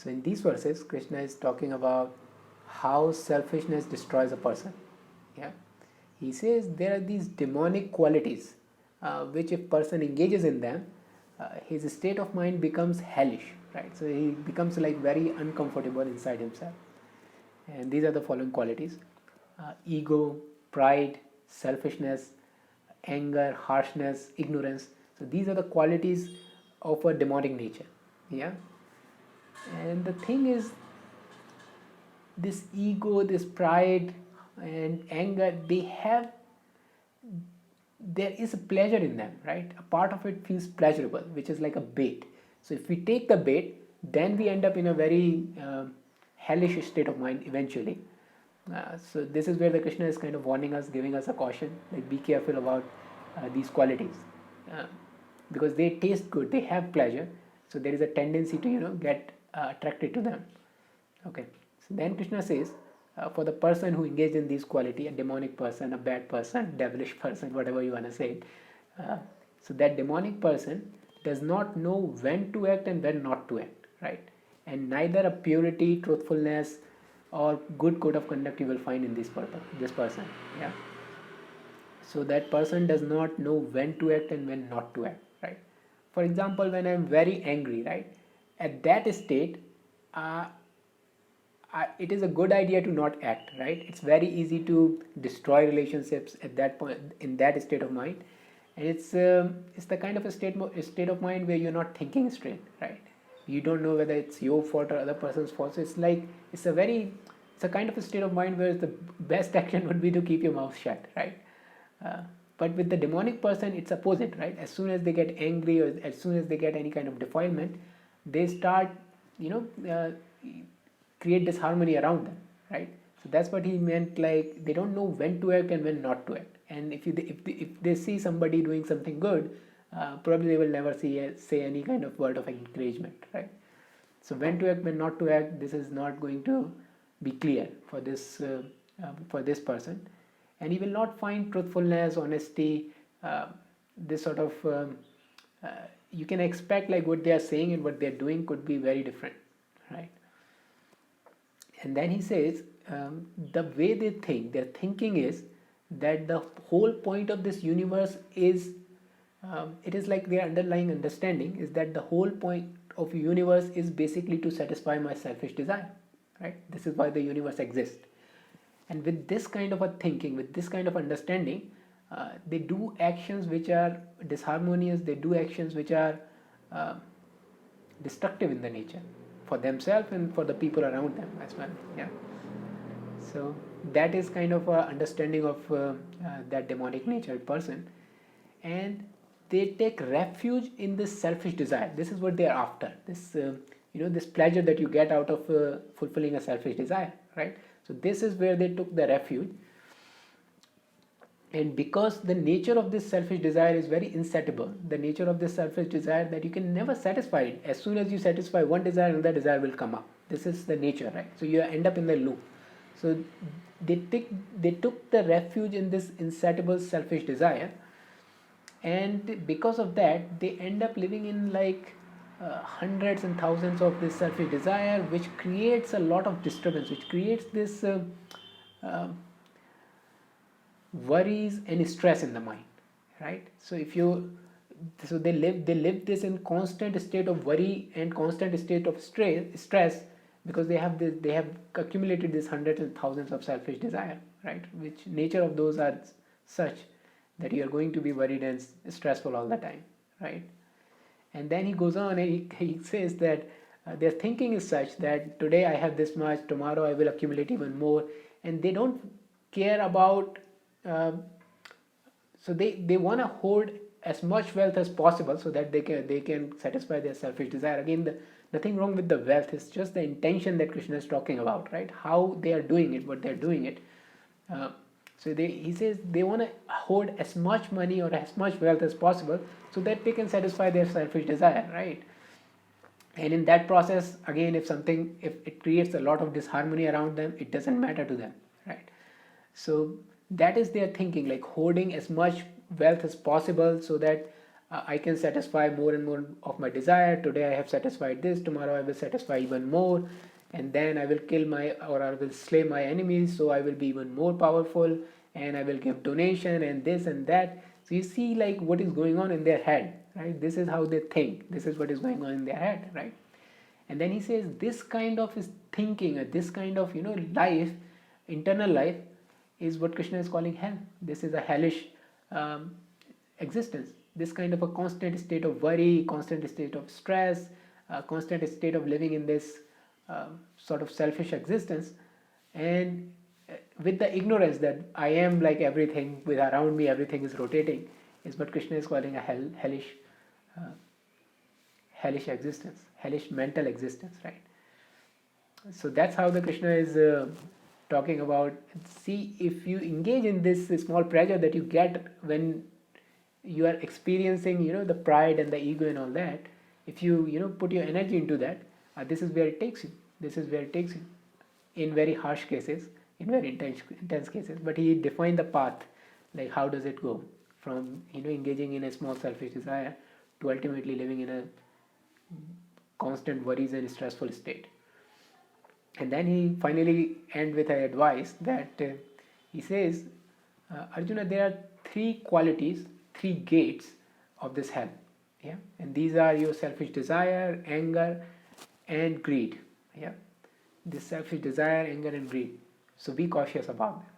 So in these verses, Krishna is talking about how selfishness destroys a person. Yeah, he says there are these demonic qualities, which if person engages in them, his state of mind becomes hellish, right? So he becomes like very uncomfortable inside himself. And these are the following qualities: ego, pride, selfishness, anger, harshness, ignorance. So these are the qualities of a demonic nature. Yeah, and the thing is, this ego, this pride, and anger, there is a pleasure in them, right? A part of it feels pleasurable, which is like a bait. So if we take the bait, then we end up in a very hellish state of mind eventually. So this is where the Krishna is kind of warning us, giving us a caution, like be careful about these qualities, uh, because they taste good, they have pleasure. So there is a tendency to get attracted to them. Okay. So then Krishna says, for the person who engaged in these quality, a demonic person, a bad person, devilish person, whatever you want to say, uh, so that demonic person does not know when to act and when not to act, right? And neither a purity, truthfulness, or good code of conduct you will find in this person. Yeah. So that person does not know when to act and when not to act, right? For example, when I'm very angry, right, at that state, uh, it is a good idea to not act, right? It's very easy to destroy relationships at that point, in that state of mind. And it's the kind of a state of mind where you're not thinking straight, right? You don't know whether it's your fault or other person's fault. So it's a kind of a state of mind where the best action would be to keep your mouth shut, right? But with the demonic person, it's opposite, right? As soon as they get angry or as soon as they get any kind of defilement, they start, create disharmony around them, right? So that's what he meant, like they don't know when to act and when not to act. And if they see somebody doing something good, probably they will never say any kind of word of encouragement, right? So when to act, when not to act, this is not going to be clear for this person, and he will not find truthfulness, honesty, this sort of uh, you can expect like what they are saying and what they are doing could be very different, right? And then he says, the way they think, their thinking is that the whole point of this universe is, it is like their underlying understanding is that the whole point of universe is basically to satisfy my selfish desire, right? This is why the universe exists. And with this kind of a thinking, with this kind of understanding, they do actions which are disharmonious, they do actions which are uh, destructive in the nature for themselves and for the people around them as well. Yeah. So that is kind of a understanding of that demonic nature person, and they take refuge in this selfish desire. This is what they are after. This pleasure that you get out of fulfilling a selfish desire, right? So this is where they took the refuge. And because the nature of this selfish desire is very insatiable, the nature of this selfish desire that you can never satisfy it. As soon as you satisfy one desire, another desire will come up. This is the nature, right? So you end up in the loop. So they took the refuge in this insatiable selfish desire, and because of that, they end up living in like hundreds and thousands of this selfish desire, which creates a lot of disturbance, which creates this uh, worries and stress in the mind, right? So they live this in constant state of worry and constant state of stress, because they have accumulated these hundreds and thousands of selfish desire, right? Which nature of those are such that you are going to be worried and stressful all the time, right? And then he goes on and he says that their thinking is such that today I have this much, tomorrow I will accumulate even more, and they don't care about so they want to hold as much wealth as possible so that they can satisfy their selfish desire. Again, nothing wrong with the wealth. It's just the intention that Krishna is talking about, right? How they are doing it, what they're doing it. He says they want to hold as much money or as much wealth as possible so that they can satisfy their selfish desire, right? And in that process, again, if it creates a lot of disharmony around them, it doesn't matter to them, right? So that is their thinking, like holding as much wealth as possible so that I can satisfy more and more of my desire. Today I have satisfied this, tomorrow I will satisfy even more, and then I will kill my, or I will slay my enemies, so I will be even more powerful, and I will give donation and this and that. So you see like what is going on in their head, right? This is how they think. This is what is going on in their head, right? And then he says this kind of is thinking, this kind of life, internal life, is what Krishna is calling hell. This is a hellish um, existence. This kind of a constant state of worry, constant state of stress, constant state of living in this sort of selfish existence, and with the ignorance that I am like everything, with around me everything is rotating, is what Krishna is calling a hellish uh, hellish existence, hellish mental existence, right? So that's how the Krishna is talking about. See, if you engage in this small pleasure that you get when you are experiencing, the pride and the ego and all that, if you, put your energy into that, this is where it takes you. This is where it takes you. In very harsh cases, in very intense cases. But he defined the path, like how does it go from, engaging in a small selfish desire to ultimately living in a constant worries and stressful state. And then he finally ends with an advice that he says, Arjuna, there are three qualities, three gates of this hell. Yeah, and these are your selfish desire, anger, and greed. Yeah, this selfish desire, anger, and greed. So be cautious about them.